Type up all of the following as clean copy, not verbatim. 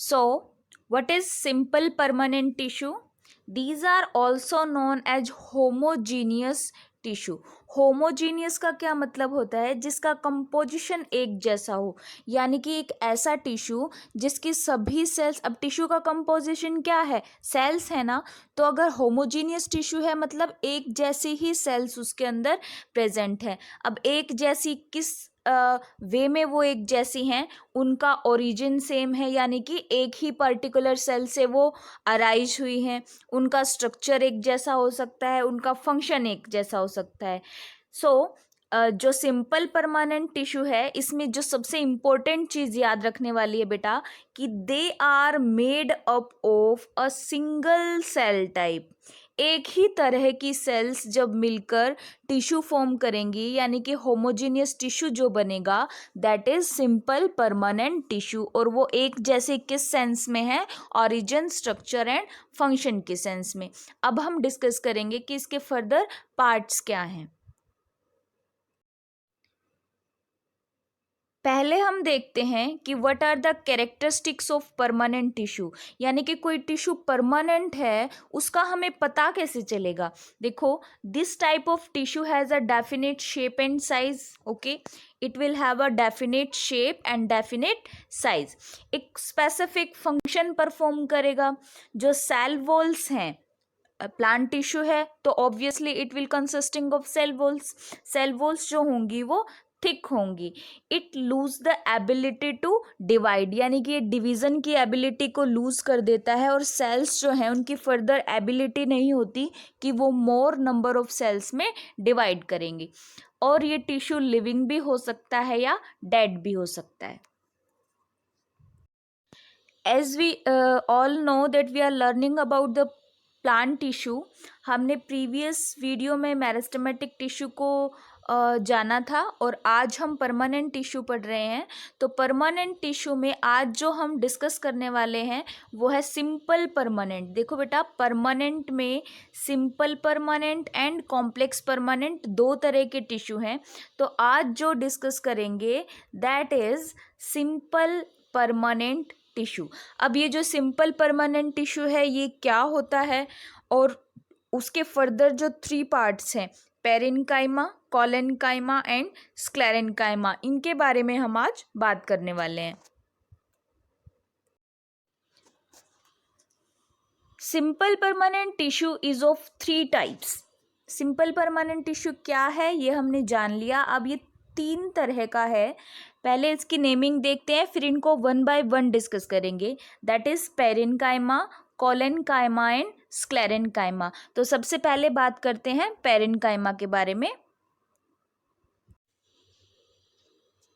So what is simple permanent tissue? These are also known as homogeneous tissue. Homogeneous का क्या मतलब होता है? जिसका कंपोजिशन एक जैसा हो, यानी कि एक ऐसा टिश्यू जिसकी सभी सेल्स, अब टिश्यू का कंपोजिशन क्या है? सेल्स है ना. तो अगर होमोजीनियस टिश्यू है मतलब एक जैसी ही सेल्स उसके अंदर प्रेजेंट है. अब एक जैसी किस वे में वो एक जैसी हैं? उनका ओरिजिन सेम है, यानी कि एक ही पर्टिकुलर सेल से वो अराइज हुई हैं. उनका स्ट्रक्चर एक जैसा हो सकता है, उनका फंक्शन एक जैसा हो सकता है. सो जो सिंपल परमानेंट टिश्यू है, इसमें जो सबसे इम्पोर्टेंट चीज याद रखने वाली है बेटा, कि they are made up of a single cell type. एक ही तरह की सेल्स जब मिलकर टिश्यू फॉर्म करेंगी, यानी कि होमोजीनियस टिश्यू जो बनेगा, that is simple permanent tissue. और वो एक जैसे किस सेंस में है? ऑरिजिन, स्ट्रक्चर एंड फंक्शन के सेंस में. अब हम डिस्कस करेंगे कि इसके फर्दर पार्ट्स क्या हैं. पहले हम देखते हैं कि what are the characteristics of permanent tissue, यानी कि कोई टिश्यू परमानेंट है उसका हमें पता कैसे चलेगा. देखो, this type of tissue has a definite shape and size. Okay, it will have a definite shape and definite size. एक स्पेसिफिक फंक्शन परफॉर्म करेगा. जो सेल वॉल्स हैं, प्लांट टिश्यू है तो obviously it will consisting of cell walls. Cell walls जो होंगी वो thick होंगी. It lose the ability to divide, यानी कि ये डिवीजन की एबिलिटी को लूज कर देता है, और सेल्स जो हैं उनकी फर्दर एबिलिटी नहीं होती कि वो मोर नंबर ऑफ सेल्स में डिवाइड करेंगे. और ये टिश्यू लिविंग भी हो सकता है या डेड भी हो सकता है. As we all know that we are learning about the plant tissue. हमने प्रीवियस वीडियो में मेरिस्टेमेटिक टिश्यू को जाना था, और आज हम परमानेंट टिश्यू पढ़ रहे हैं. तो परमानेंट टिश्यू में आज जो हम डिस्कस करने वाले हैं वो है सिंपल परमानेंट. देखो बेटा, परमानेंट में simple permanent and complex permanent दो तरह के टिश्यू हैं. तो आज जो डिस्कस करेंगे that is simple permanent tissue. अब ये जो सिंपल परमानेंट टिश्यू है ये क्या होता है, और उसके फर्दर जो 3 पार्ट्स हैं, पेरेन्काइमा, कोलेन्काइमा एंड स्क्लेरेन्काइमा, इनके बारे में हम आज बात करने वाले हैं. Simple permanent tissue is of 3 types. Simple permanent tissue क्या है ये हमने जान लिया. अब ये 3 तरह का है. पहले इसकी नेमिंग देखते हैं, फिर इनको 1 बाय 1 डिस्कस करेंगे. That is parenchyma, collenchyma and sclerenchyma. तो सबसे पहले बात करते हैं पेरेन्काइमा के बारे में.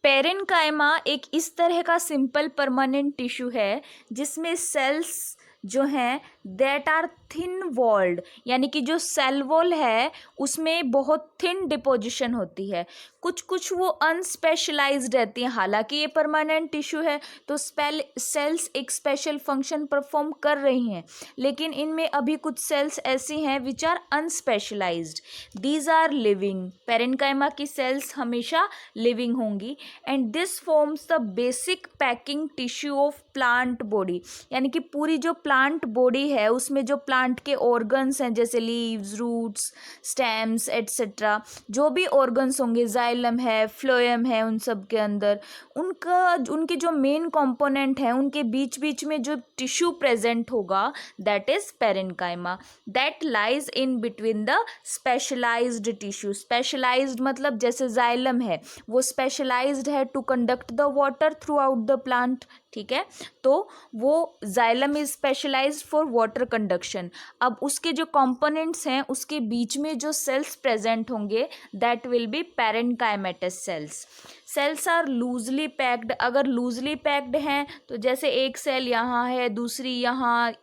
पेरेन्काइमा एक इस तरह का सिंपल परमानेंट टिश्यू है जिसमें सेल्स जो हैं दैट आर थिन वॉल्ड, यानी कि जो सेल वॉल है उसमें बहुत थिन डिपोजिशन होती है. कुछ कुछ वो अनस्पेशलाइज्ड रहती हैं. हालांकि ये परमानेंट टिश्यू है तो सेल्स एक स्पेशल फंक्शन परफॉर्म कर रही हैं, लेकिन इनमें अभी कुछ सेल्स ऐसी हैं which are unspecialized. These are living. Parenchyma की सेल्स हमेशा लिविंग होंगी. And this forms the basic packing tissue of plant body, यानी कि पूरी जो प्लांट बॉडी है उसमें जो प्लांट के ऑर्गन्स हैं जैसे लीव्स, रूट्स, स्टेम्स एट्सेट्रा, जो भी ऑर्गन्स होंगे, जाइलम है, फ्लोएम है, उन सब के अंदर उनके जो मेन कंपोनेंट हैं उनके बीच बीच में जो टिश्यू प्रेजेंट होगा that is parenchyma. That lies in between the specialized tissue. Specialized मतलब जैसे जाइलम है वो स्पेशलाइज्ड है to conduct the water throughout the plant. ठीक है, तो वो xylem is specialised for water conduction. अब उसके जो कंपोनेंट्स हैं उसके बीच में जो सेल्स प्रेजेंट होंगे that will be parenchymatous cells. Cells are loosely packed. अगर लूजली पैक्ड हैं तो जैसे एक सेल यहाँ है, दूसरी यहाँ,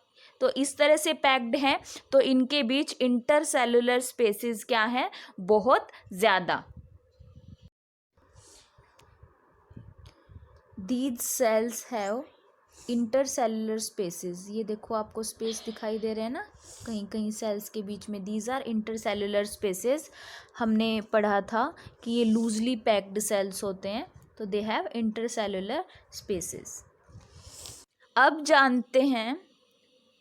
तो इस तरह से पैक्ड हैं, तो इनके बीच इंटरसेलुलर स्पेसेस क्या हैं? बहुत ज़्यादा. These cells have intercellular spaces. ये देखो आपको स्पेस दिखाई दे रहे हैं ना कहीं कहीं सेल्स के बीच में. These are intercellular spaces. हमने पढ़ा था कि ये लूजली पैक्ड सेल्स होते हैं तो दे हैव इंटरसेलुलर स्पेसेस. अब जानते हैं,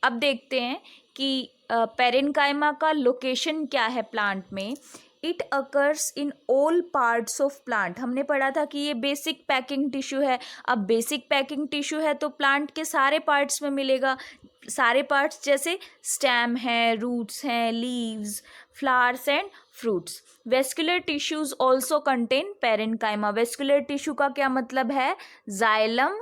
अब देखते हैं कि पेरेन्काइमा का लोकेशन क्या है प्लांट में। It occurs in all parts of plant. हमने पढ़ा था कि ये बेसिक पैकिंग टिश्यू है। अब बेसिक पैकिंग टिश्यू है तो प्लांट के सारे पार्ट्स में मिलेगा। सारे पार्ट्स जैसे स्टेम है, रूट्स हैं, leaves, flowers and fruits. Vascular tissues also contain parenchyma. Vascular tissue का क्या मतलब है? Xylem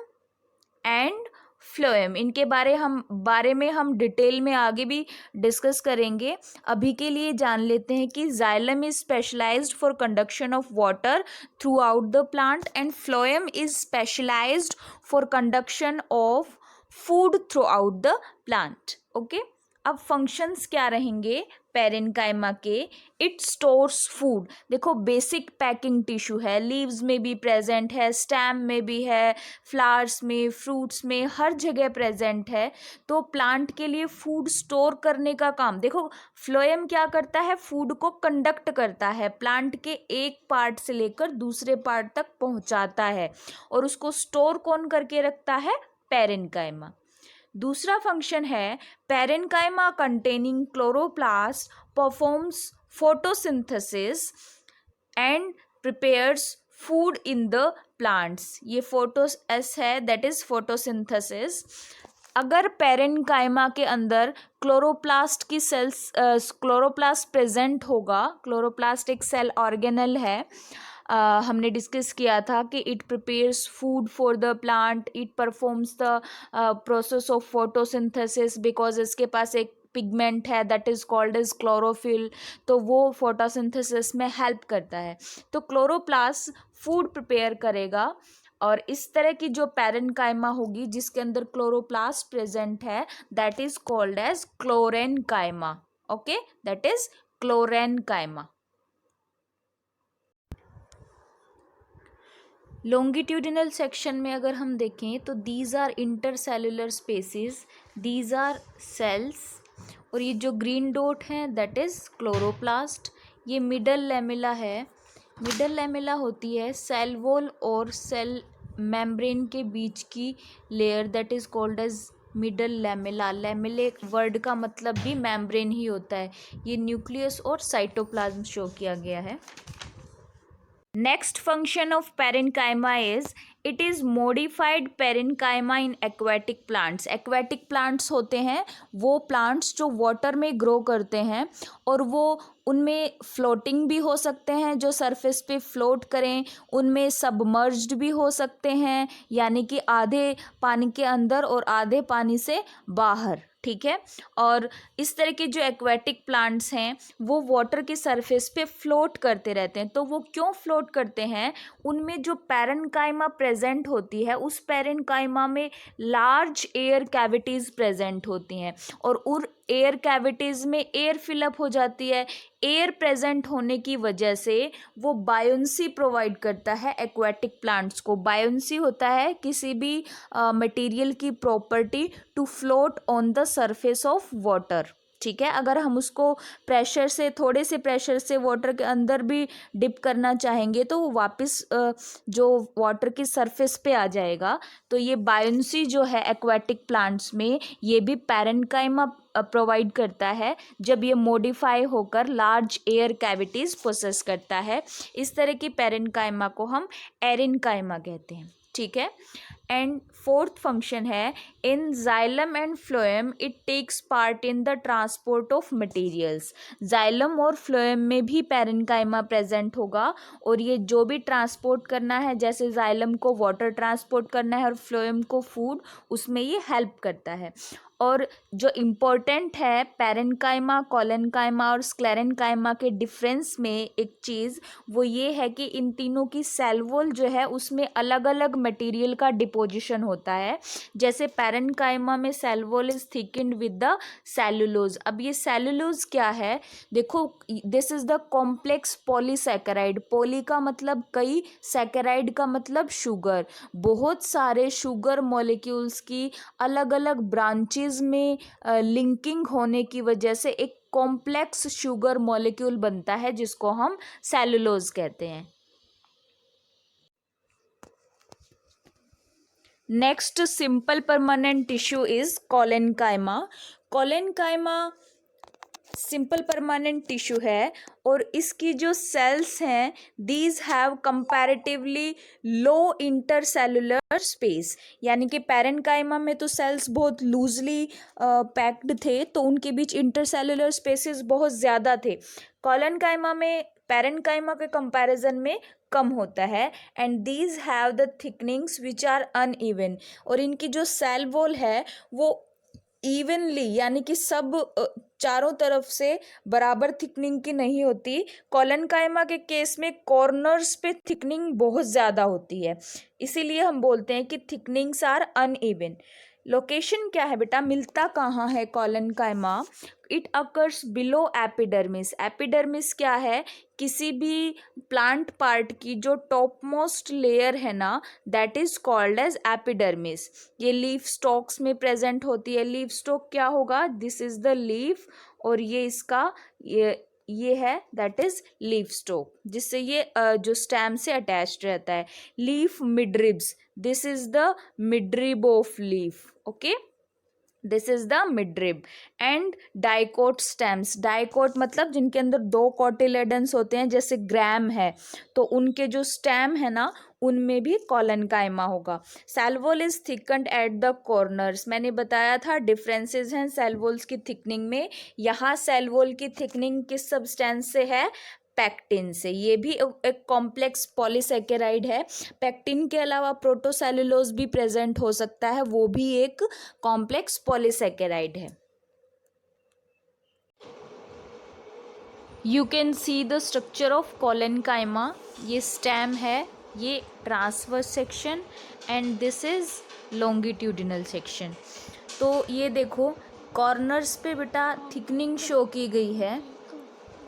and phloem. इनके बारे में हम डिटेल में आगे भी डिस्कस करेंगे। अभी के लिए जान लेते हैं कि xylem is specialised for conduction of water throughout the plant and phloem is specialised for conduction of food throughout the plant. Okay, अब फंक्शंस क्या रहेंगे पेरेन्काइमा के? It stores food. देखो बेसिक पैकिंग टिश्यू है, leaves में भी present है, stem में भी है, फ्लावर्स में, फ्रूट्स में, हर जगह प्रेजेंट है। तो प्लांट के लिए फूड स्टोर करने का काम, देखो फ्लोएम क्या करता है? फूड को कंडक्ट करता है, प्लांट के एक पार्ट से लेकर दूसरे पार्ट तक पहुंचाता है, और उसको स्टोर कौन करके रखता है? पेरेन्काइमा। दूसरा फंक्शन है parenchyma containing chloroplast performs photosynthesis and prepares food in the plants. ये फोटोस एस है, दैट इज फोटोसिंथेसिस। अगर पेरेन्काइमा के अंदर क्लोरोप्लास्ट की सेल्स क्लोरोप्लास्ट प्रेजेंट होगा, क्लोरोप्लास्ट एक सेल ऑर्गेनल है, हमने डिस्कस किया था कि it prepares food for the plant, it performs the process of photosynthesis because इसके पास एक पिगमेंट है that is called as chlorophyll, तो वो फोटोसिंथेसिस में हेल्प करता है। तो क्लोरोप्लास्ट फूड प्रिपेयर करेगा, और इस तरह की जो पेरेन्काइमा होगी जिसके अंदर क्लोरोप्लास्ट प्रेजेंट है that is called as chlorenchyma. Okay, that is chlorenchyma. Longitudinal section में अगर हम देखें तो these are intercellular spaces, these are cells, और ये जो ग्रीन डॉट हैं दैट इज क्लोरोप्लास्ट। ये मिडल लेमिला है। मिडल लेमिला होती है सेल वॉल और सेल मेम्ब्रेन के बीच की layer that is called as middle lamella. Lamellae word का मतलब भी मेम्ब्रेन ही होता है। ये न्यूक्लियस और साइटोप्लाज्म शो किया गया है। Next function of parenchyma is it is modified parenchyma in aquatic plants. Aquatic plants होते हैं वो plants जो water में grow करते हैं, और वो उनमें फ्लोटिंग भी हो सकते हैं, जो सरफेस पे फ्लोट करें, उनमें सबमर्ज्ड भी हो सकते हैं, यानी कि आधे पानी के अंदर और आधे पानी से बाहर। ठीक है, और इस तरह के जो एक्वेटिक प्लांट्स हैं वो वाटर की सरफेस पे फ्लोट करते रहते हैं। तो वो क्यों फ्लोट करते हैं? उनमें जो पेरेन्काइमा प्रेजेंट होती है उस पेरेन्काइमा में लार्ज एयर कैविटीज़ प्रेजेंट होती हैं, और उन एयर कैविटीज़ में एयर फिलअप हो जाती है। एयर प्रेजेंट होने की वजह से वो बायोंसी प्रोवाइड करता है एक्वेटिक प्लांट्स को। बायोंसी होता है किसी भी मटेरियल की property to float on the surface of water. ठीक है, अगर हम उसको प्रेशर से, थोड़े से प्रेशर से वाटर के अंदर भी डिप करना चाहेंगे तो वो वापस जो वाटर की सरफेस पे आ जाएगा। तो ये बायोंसी जो है एक्वेटिक प्लांट्स में, ये भी पेरेन्काइमा प्रोवाइड करता है जब ये मॉडिफाई होकर लार्ज एयर कैविटीज़ पोसेस करता है। इस तरह की पेरेन्काइमा को हम एरेन्काइमा कहते हैं। ठीक है, एंड फोर्थ फंक्शन है in xylem and phloem it takes part in the transport of materials. Xylem और फ्लोएम में भी पेरेन्काइमा प्रेजेंट होगा, और ये जो भी ट्रांसपोर्ट करना है, जैसे जाइलम को वाटर ट्रांसपोर्ट करना है और फ्लोएम को फूड, उसमें ये हेल्प करता है। और जो इम्पोर्टेंट है पेरेन्काइमा, कोलेन्काइमा और स्क्लेरेन्काइमा के डिफरेंस में एक चीज़ वो ये है कि इन तीनों की सेल वॉल जो है उसमें अलग अलग मटेरियल का डिपोजिशन होता है। जैसे पेरेन्काइमा में cell wall is thickened with the cellulose. अब ये सेलुलोज क्या है? देखो, this is the complex polysaccharide. Poly का मतलब कई, सैकेराइड का मतलब शुगर। बहुत सारे शुगर मॉलिक्यूल्स की अलग अलग ब्रांचेज में लिंकिंग होने की वजह से एक कॉम्प्लेक्स शुगर मॉलिक्यूल बनता है जिसको हम सेलुलोज कहते हैं। Next simple permanent tissue is collenchyma. Collenchyma simple permanent tissue है और इसकी जो सेल्स हैं these have comparatively low intercellular space, यानी कि पैरेन्काइमा में तो सेल्स बहुत लूजली पैक्ड थे तो उनके बीच इंटरसेलुलर स्पेसेस बहुत ज़्यादा थे। कोलेनकाइमा में पैरेन्काइमा के कंपैरिजन में कम होता है। And these have the thickenings which are uneven, और इनकी जो सेल वॉल है वो इवनली यानी कि सब चारों तरफ से बराबर थिकनिंग की नहीं होती। कोलेनकाइमा के केस में कॉर्नर्स पे थिकनिंग बहुत ज़्यादा होती है, इसीलिए हम बोलते हैं कि थिकनिंग्स आर अनइवन। लोकेशन क्या है बेटा, मिलता कहाँ है collenchyma? It occurs below epidermis. Epidermis क्या है? किसी भी प्लांट पार्ट की जो टॉप मोस्ट लेयर है ना, that is called as epidermis. ये लीफ स्टॉक्स में प्रेजेंट होती है। लीफ स्टॉक क्या होगा? दिस इज द लीफ, और ये इसका ये है दैट इज लीफ स्टॉक, जिससे ये जो स्टेम से अटैच्ड रहता है। Leaf midribs, this is the midrib of leaf, okay, this is the midrib. And dicot stems, dicot मतलब जिनके अंदर दो कोटिलेडन्स होते हैं, जैसे ग्रैम है तो उनके जो स्टेम है ना उनमें भी कोलेनकाइमा होगा। Cell wall is thickened at the corners, मैंने बताया था डिफरेंसेस हैं सेल वॉल्स की थिकनिंग में। यहाँ सेल वॉल की थिकनिंग किस सब्सटेंस से है? पैक्टिन से। ये भी एक कॉम्प्लेक्स पॉलीसेकेराइड है। पैक्टिन के अलावा प्रोटोसेलुलोज भी प्रेजेंट हो सकता है, वो भी एक कॉम्प्लेक्स पॉलीसेकेराइड है। You can see the structure of collenchyma. ये स्टेम है, ये transverse section and this is longitudinal section. तो ये देखो कॉर्नर्स पे बेटा थिकनिंग शो की गई है,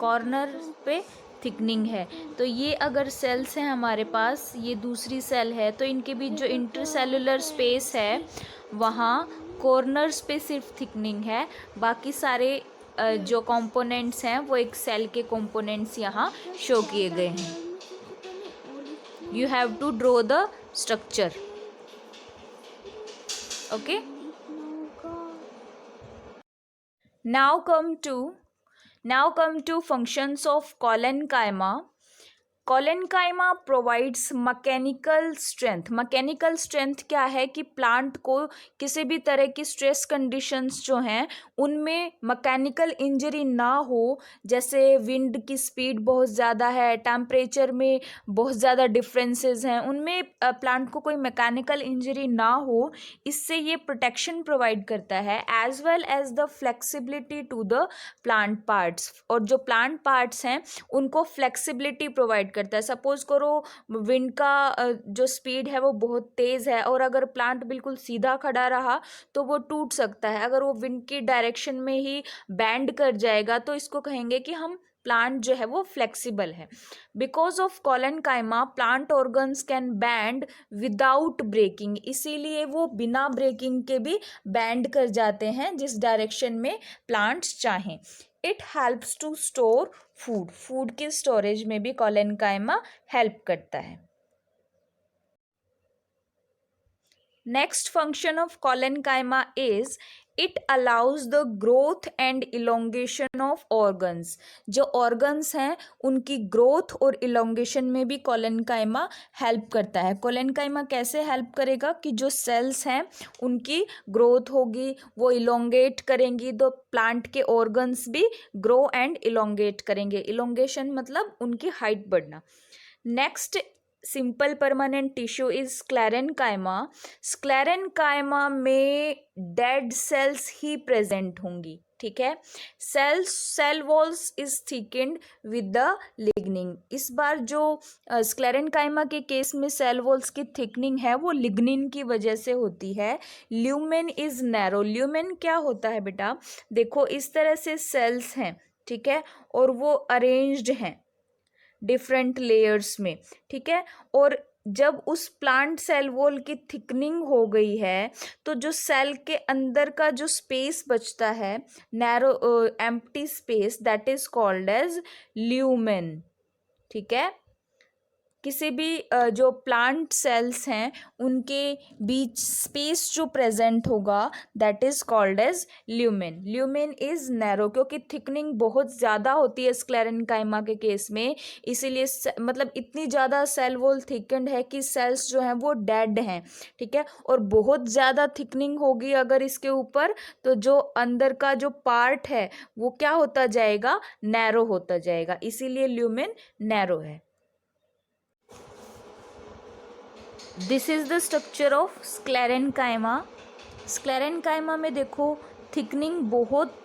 कॉर्नर पे थिकनिंग है। तो ये अगर सेल्स हैं हमारे पास, ये दूसरी सेल है, तो इनके बीच जो इंटरसेलुलर स्पेस है वहाँ कॉर्नर्स पे सिर्फ थिकनिंग है, बाकी सारे जो कंपोनेंट्स हैं वो एक सेल के कंपोनेंट्स यहाँ शो किए गए हैं। You have to draw the structure, okay. Now come to functions of collenchyma. Collenchyma provides mechanical strength. Mechanical strength क्या है कि प्लांट को किसी भी तरह की स्ट्रेस कंडीशंस जो हैं उनमें मैकेनिकल इंजरी ना हो, जैसे विंड की स्पीड बहुत ज़्यादा है, टेम्परेचर में बहुत ज़्यादा डिफरेंसेस हैं, उनमें प्लांट को कोई मैकेनिकल इंजरी ना हो, इससे ये प्रोटेक्शन प्रोवाइड करता है, as well as the flexibility to the plant parts. और जो प्लांट पार्ट्स हैं उनको फ्लेक्सिबिलिटी प्रोवाइड करता है। सपोज करो विंड का जो स्पीड है वो बहुत तेज़ है और अगर प्लांट बिल्कुल सीधा खड़ा रहा तो वो टूट सकता है। अगर वो विंड की डायरेक्शन में ही बैंड कर जाएगा तो इसको कहेंगे कि हम प्लांट जो है वो फ्लेक्सिबल है। Because of collenchyma plant organs can bend without breaking, इसीलिए वो बिना ब्रेकिंग के भी बैंड कर जाते हैं जिस डायरेक्शन में प्लांट्स चाहें। It helps to store food, food की स्टोरेज में भी कोलेनकाइमा हेल्प करता है। Next function of collenchyma is it allows the growth and elongation of organs. जो ऑर्गन्स हैं उनकी ग्रोथ और इलोंगेशन में भी कोलेनकाइमा हेल्प करता है। कोलेनकाइमा कैसे हेल्प करेगा कि जो सेल्स हैं उनकी ग्रोथ होगी, वो इलोंगेट करेंगी, तो प्लांट के ऑर्गन्स भी ग्रो एंड इलोंगेट करेंगे। इलोंगेशन मतलब उनकी हाइट बढ़ना। Next simple permanent tissue is sclerenchyma. Sclerenchyma में डेड सेल्स ही प्रेजेंट होंगी, ठीक है। Cell walls is thickened with the lignin. इस बार जो स्क्लेरेनकाइमा के केस में सेल वॉल्स की थिकनिंग है वो लिग्निन की वजह से होती है। Lumen is narrow. ल्यूमेन क्या होता है बेटा, देखो इस तरह से सेल्स हैं, ठीक है, और वो अरेंज्ड हैं डिफरेंट लेयर्स में, ठीक है। और जब उस प्लांट सेल वॉल की थिकनिंग हो गई है तो जो सेल के अंदर का जो स्पेस बचता है, narrow empty space, that is called as lumen, ठीक है। किसी भी जो प्लांट सेल्स हैं उनके बीच स्पेस जो प्रेजेंट होगा that is called as lumen. Lumen is narrow, क्योंकि थिकनिंग बहुत ज़्यादा होती है स्क्लेरेनकाइमा के केस में, इसीलिए मतलब इतनी ज़्यादा सेल वॉल थिकन्ड है कि सेल्स जो हैं वो डेड हैं. ठीक है, और बहुत ज़्यादा थिकनिंग होगी अगर इसके ऊपर, तो जो अंदर का जो पार्ट है वो क्या होता जाएगा, नैरो होता जाएगा, इसीलिए ल्यूमेन नैरो है. This is the structure of sclerenchyma. Sclerenchyma में देखो थिकनिंग बहुत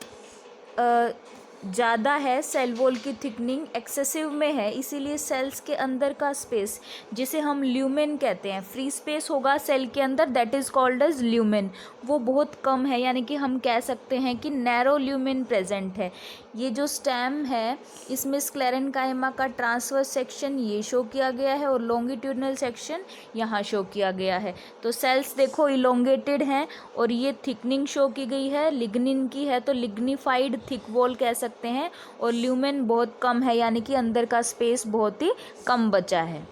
ज़्यादा है, सेल वॉल की थिकनिंग एक्सेसिव में है, इसीलिए सेल्स के अंदर का स्पेस जिसे हम ल्यूमेन कहते हैं, फ्री स्पेस होगा सेल के अंदर, that is called as lumen, वो बहुत कम है, यानी कि हम कह सकते हैं कि नैरो ल्यूमेन प्रेजेंट है. ये जो स्टेम है इसमें स्क्लेरेनकाइमा का ट्रांसवर्स सेक्शन ये शो किया गया है और लॉन्गिट्यूडनल सेक्शन यहाँ शो किया गया है. तो सेल्स देखो इलोंगेटेड हैं और ये थिकनिंग शो की गई है, लिग्निन की है तो लिग्निफाइड थिक वॉल कह सकते हैं, और ल्यूमेन बहुत कम है, यानी कि अंदर का स्पेस बहुत ही कम बचा है.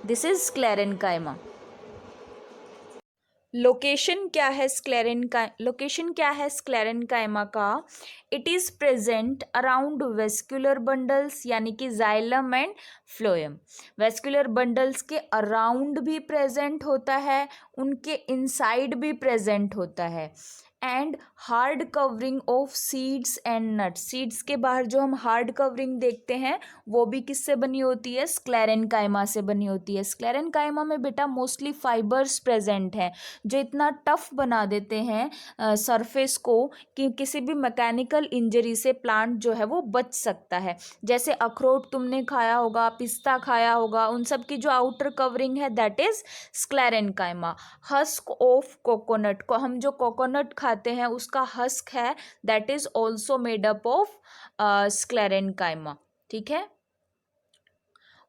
This is sclerenchyma. लोकेशन क्या है स्क्लेरेनकाइमा का? It is present around vascular bundles, यानी कि xylem and phloem. Vascular bundles के अराउंड भी प्रेजेंट होता है, उनके इनसाइड भी प्रेजेंट होता है. And hard covering of seeds and nuts. Seeds के बाहर जो हम हार्ड कवरिंग देखते हैं वो भी किससे बनी होती है, स्क्लेरेनकाइमा से बनी होती है. स्क्लेरेनकाइमा में बेटा मोस्टली फाइबर्स प्रेजेंट हैं जो इतना टफ बना देते हैं सरफेस को कि किसी भी मैकेनिकल इंजरी से प्लांट जो है वो बच सकता है. जैसे अखरोट तुमने खाया होगा, पिस्ता खाया होगा, उन सब की जो आउटर कवरिंग है that is sclerenchyma. Husk of coconut को, हम जो कोकोनट खाते हैं उसका हस्क है that is also made up of sclerenchyma. ठीक है,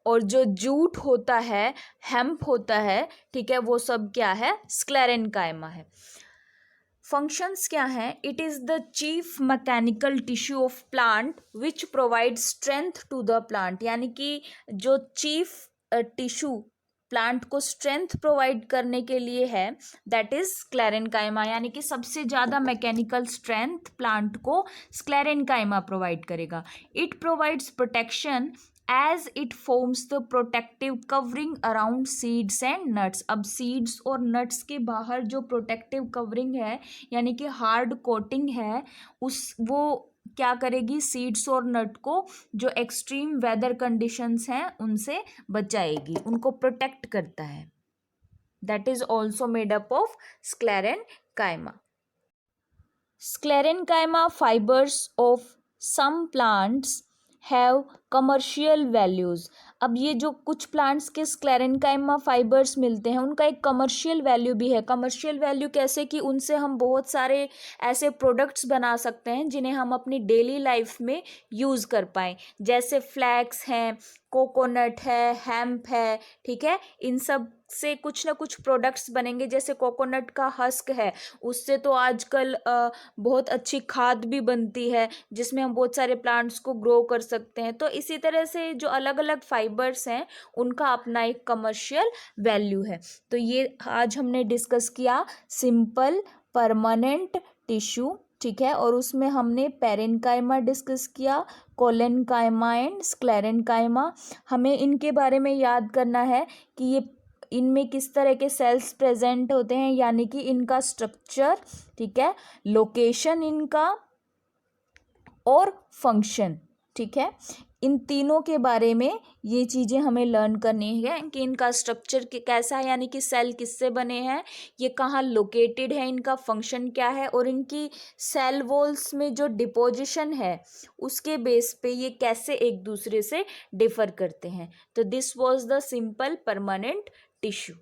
और जो जूट होता है, हेम्प होता है, ठीक है, वो सब क्या है, स्क्लेरेनकाइमा है. फंक्शंस क्या हैं? It is the chief mechanical tissue of plant which provide strength to the plant, यानी कि जो चीफ टिश्यू प्लांट को स्ट्रेंथ प्रोवाइड करने के लिए है दैट इज स्क्लेरेनकाइमा, यानी कि सबसे ज़्यादा मैकेनिकल स्ट्रेंथ प्लांट को स्क्लेरेनकाइमा प्रोवाइड करेगा. It provides protection as it forms the protective covering around seeds and nuts. अब सीड्स और नट्स के बाहर जो प्रोटेक्टिव कवरिंग है यानी कि हार्ड कोटिंग है, उस वो क्या करेगी, सीड्स और नट को जो एक्सट्रीम वेदर कंडीशंस हैं उनसे बचाएगी, उनको प्रोटेक्ट करता है. That is also made up of sclerenchyma. Sclerenchyma fibres of some plants have commercial values. अब ये जो कुछ प्लांट्स के स्क्लेरेनकाइमा फाइबर्स मिलते हैं उनका एक कमर्शियल वैल्यू भी है. कमर्शियल वैल्यू कैसे कि उनसे हम बहुत सारे ऐसे प्रोडक्ट्स बना सकते हैं जिन्हें हम अपनी डेली लाइफ में यूज़ कर पाएँ, जैसे फ्लैक्स हैं, कोकोनट है, हेम्प है. ठीक है, इन सब से कुछ ना कुछ प्रोडक्ट्स बनेंगे. जैसे कोकोनट का हस्क है, उससे तो आजकल बहुत अच्छी खाद भी बनती है जिसमें हम बहुत सारे प्लांट्स को ग्रो कर सकते हैं. तो इसी तरह से जो अलग अलग फाइबर्स हैं उनका अपना एक कमर्शियल वैल्यू है. तो ये आज हमने डिस्कस किया सिंपल परमानेंट टिश्यू. ठीक है, और उसमें हमने पेरेनकाइमा डिस्कस किया, कोलेनकाइमा एंड स्क्लेरेनकाइमा. हमें इनके बारे में याद करना है कि ये इनमें किस तरह के सेल्स प्रेजेंट होते हैं, यानी कि इनका स्ट्रक्चर, ठीक है, लोकेशन इनका और फंक्शन. ठीक है, इन तीनों के बारे में ये चीज़ें हमें लर्न करनी है कि इनका स्ट्रक्चर कैसा है, यानी कि सेल किससे बने हैं, ये कहाँ लोकेटेड है, इनका फंक्शन क्या है, और इनकी सेल वॉल्स में जो डिपोजिशन है उसके बेस पे ये कैसे एक दूसरे से डिफर करते हैं. तो this was the simple permanent tissue.